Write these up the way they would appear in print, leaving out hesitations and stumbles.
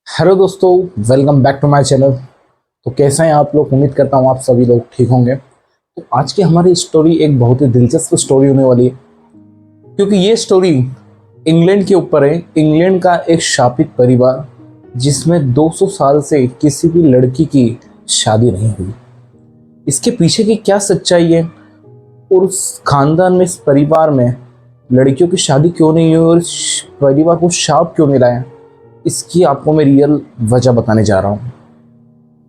Hello दोस्तों, welcome back to my channel. तो कैसे हैं आप लोग? उम्मीद करता हूँ आप सभी लोग ठीक होंगे। तो आज की हमारी स्टोरी एक बहुत ही दिलचस्प स्टोरी होने वाली है, क्योंकि ये स्टोरी इंग्लैंड के ऊपर है। इंग्लैंड का एक शापित परिवार जिसमें 200 साल से किसी भी लड़की की शादी नहीं हुई। इसके पीछे की क्या सच्चाई है और उस खानदान में, इस परिवार में लड़कियों की शादी क्यों नहीं हुई और इस परिवार को शाप क्यों मिला है, इसकी आपको मैं रियल वजह बताने जा रहा हूँ।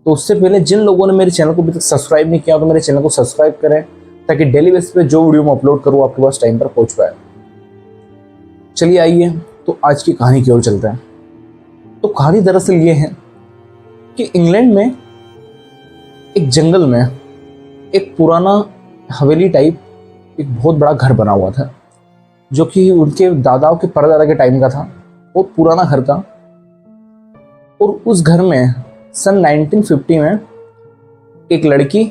तो उससे पहले जिन लोगों ने मेरे चैनल को अभी तक सब्सक्राइब नहीं किया तो मेरे चैनल को सब्सक्राइब करें, ताकि डेली बेसिस पे जो वीडियो मैं अपलोड करूँ आपके पास टाइम पर पहुंच पाए। चलिए आइए तो आज की कहानी की ओर चलते हैं। तो कहानी दरअसल ये है कि इंग्लैंड में एक जंगल में एक पुराना हवेली टाइप एक बहुत बड़ा घर बना हुआ था, जो कि उनके दादाओं के परदादा के टाइम का था। बहुत पुराना घर था और उस घर में सन 1950 में एक लड़की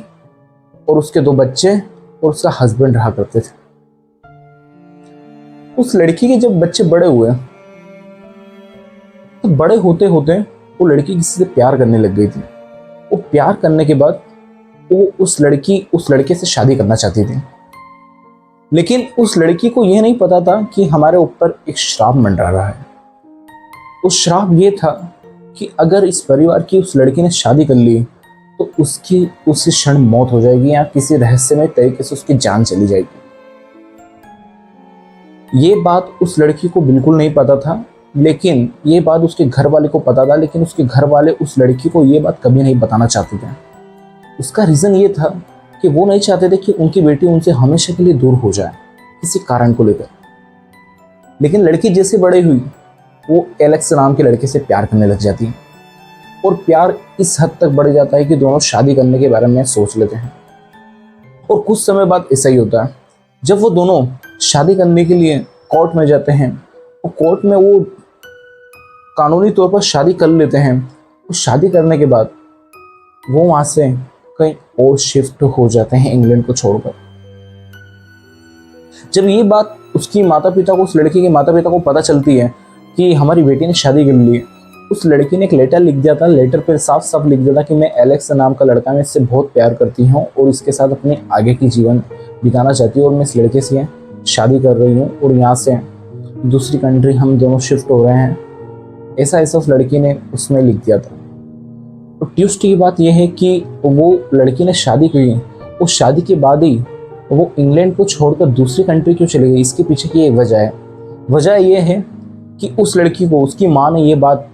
और उसके 2 बच्चे और उसका हस्बैंड रहा करते थे। उस लड़की के जब बच्चे बड़े हुए तो बड़े होते होते वो लड़की किसी से प्यार करने लग गई थी। वो प्यार करने के बाद वो उस लड़के से शादी करना चाहती थी, लेकिन उस लड़की को यह नहीं पता था कि हमारे ऊपर एक श्राप मंडरा रहा है। उस श्राप ये था कि अगर इस परिवार की उस लड़की ने शादी कर ली तो उसकी उसी क्षण मौत हो जाएगी या किसी रहस्यमय तरीके से उसकी जान चली जाएगी। ये बात उस लड़की को बिल्कुल नहीं पता था, लेकिन ये बात उसके घर वाले को पता था। लेकिन उसके घर वाले उस लड़की को ये बात कभी नहीं बताना चाहते थे। उसका रीज़न ये था कि वो नहीं चाहते थे कि उनकी बेटी उनसे हमेशा के लिए दूर हो जाए किसी कारण को लेकर। लेकिन लड़की जैसे बड़ी हुई वो एलेक्स नाम के लड़के से प्यार करने लग जाती है और प्यार इस हद तक बढ़ जाता है कि दोनों शादी करने के बारे में सोच लेते हैं। और कुछ समय बाद ऐसा ही होता है, जब वो दोनों शादी करने के लिए कोर्ट में जाते हैं और कोर्ट में वो कानूनी तौर पर शादी कर लेते हैं। और शादी करने के बाद वो वहाँ से कहीं और शिफ्ट हो जाते हैं इंग्लैंड को छोड़कर। जब ये बात उसकी माता पिता को, उस लड़की के माता पिता को पता चलती है कि हमारी बेटी ने शादी कर ली, उस लड़की ने एक लेटर लिख दिया था। लेटर पे साफ साफ लिख दिया था कि मैं एलेक्स नाम का लड़का, मैं इससे बहुत प्यार करती हूँ और इसके साथ अपने आगे की जीवन बिताना चाहती हूँ और मैं इस लड़के से शादी कर रही हूँ और यहाँ से दूसरी कंट्री हम दोनों शिफ्ट हो रहे हैं। ऐसा ऐसा उस लड़की ने उसमें लिख दिया था। तो ट्विस्ट की बात यह है कि वो लड़की ने शादी की, उस शादी के बाद ही वो इंग्लैंड को छोड़कर दूसरी कंट्री क्यों चली गई, इसके पीछे की एक वजह है। वजह यह है कि उस लड़की को उसकी माँ ने ये बात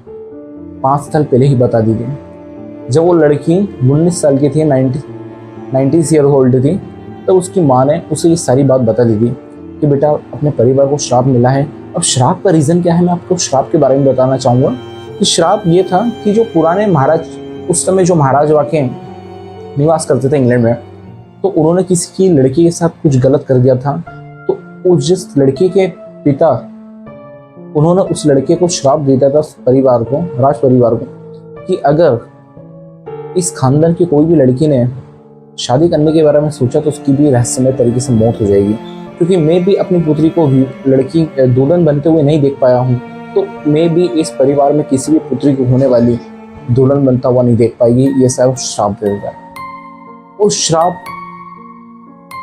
5 साल पहले ही बता दी थी। जब वो लड़की 19 साल की थी, 90 ईयर ओल्ड थी, तब उसकी माँ ने उसे ये सारी बात बता दी थी कि बेटा अपने परिवार को श्राप मिला है। अब श्राप का रीज़न क्या है, मैं आपको श्राप के बारे में बताना चाहूँगा। कि श्राप ये था कि जो पुराने महाराज, उस समय जो महाराज वाके निवास करते थे इंग्लैंड में, तो उन्होंने किसी की लड़की के साथ कुछ गलत कर दिया था। तो उस जिस लड़की के पिता, उन्होंने उस लड़के को श्राप दे दिया था उस परिवार को, राज परिवार को, कि अगर इस खानदान की कोई भी लड़की ने शादी करने के बारे में सोचा तो उसकी भी रहस्यमय तरीके से मौत हो जाएगी। क्योंकि मैं भी अपनी पुत्री को भी लड़की दुल्हन बनते हुए नहीं देख पाया हूँ, तो मैं भी इस परिवार में किसी भी पुत्री को होने वाली दुल्हन बनता हुआ नहीं देख पाएगी। ये सब श्राप दे देता है। उस श्राप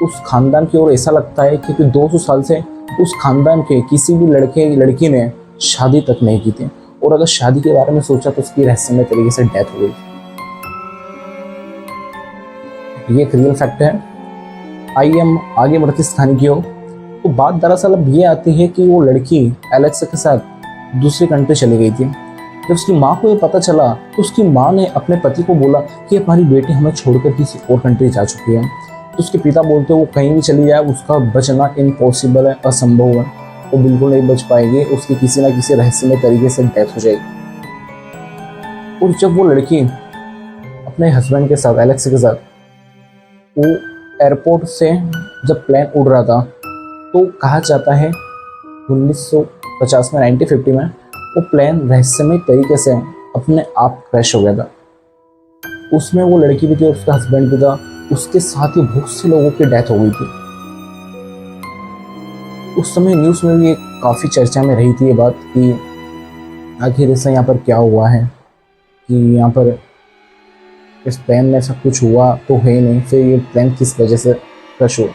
उस खानदान की ओर ऐसा लगता है क्योंकि 200 साल से उस खानदान के किसी भी लड़की ने शादी तक नहीं की थी, और अगर शादी के बारे में सोचा तो उसकी रहस्यमय तरीके से डेथ हो गई। ये एक रियल फैक्ट है। आइए हम आगे बढ़ते इस कहानी की ओर। तो बात दरअसल अब ये आती है कि वो लड़की एलेक्स के साथ दूसरी कंट्री चली गई थी। जब उसकी माँ को ये पता चला तो उसकी माँ ने अपने पति को बोला कि हमारी बेटी हमें छोड़कर किसी और कंट्री जा चुकी है। तो उसके पिता बोलते वो कहीं भी चली जाए उसका बचना इम्पॉसिबल है, असंभव है, वो बिल्कुल नहीं बच पाएगी, उसकी किसी ना किसी रहस्यमय तरीके से डेथ हो जाएगी। और जब वो लड़की अपने हस्बैंड के साथ, एलेक्स के साथ, वो एयरपोर्ट से जब प्लेन उड़ रहा था, तो कहा जाता है 1950 में, 1950 में वो प्लेन रहस्यमय तरीके से अपने आप क्रैश हो गया था। उसमें वो लड़की भी थी और उसका हस्बैंड भी था, उसके साथ ही बहुत से लोगों की डेथ हो गई थी। उस समय न्यूज़ में भी काफ़ी चर्चा में रही थी ये बात कि आखिर इससे यहाँ पर क्या हुआ है, कि यहाँ पर इस प्लान में सब कुछ हुआ तो है ही नहीं, फिर ये प्लान किस वजह से क्रश हुआ।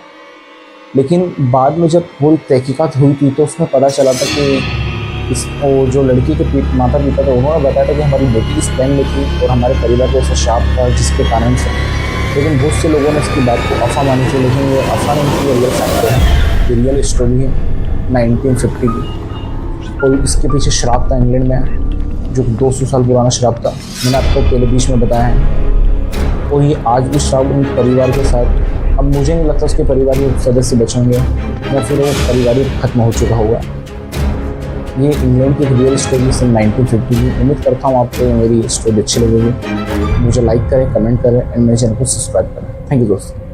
लेकिन बाद में जब पूरी तहकीकात हुई थी तो उसमें पता चला था कि इस वो जो लड़की के माता पिता थे उन्होंने बताया था कि हमारी बेटी इस प्लान में थी और हमारे परिवार को ऐसा शाप था जिसके कारण से। लेकिन बहुत से लोगों ने इसकी बात को अफवाह मानी थी, लेकिन ये अफवाह नहीं थी, रियल फैक्टर है, ये रियल स्टोरी है 1950 की। और इसके पीछे श्राप था इंग्लैंड में, जो 200 साल पुराना श्राप था, मैंने आपको पहले बीच में बताया है। और ये आज भी श्राप उन परिवार के साथ, अब मुझे नहीं लगता उसके परिवार के सदस्य बचेंगे या फिर वो परिवार ही खत्म हो चुका होगा। ये इंग्लैंड की एक रियल स्टोरी सन 1950 की। उम्मीद करता हूँ आपको मेरी स्टोरी अच्छी लगेगी। मुझे लाइक करें, कमेंट करें एंड मेरे चैनल को सब्सक्राइब करें। थैंक यू दोस्तों।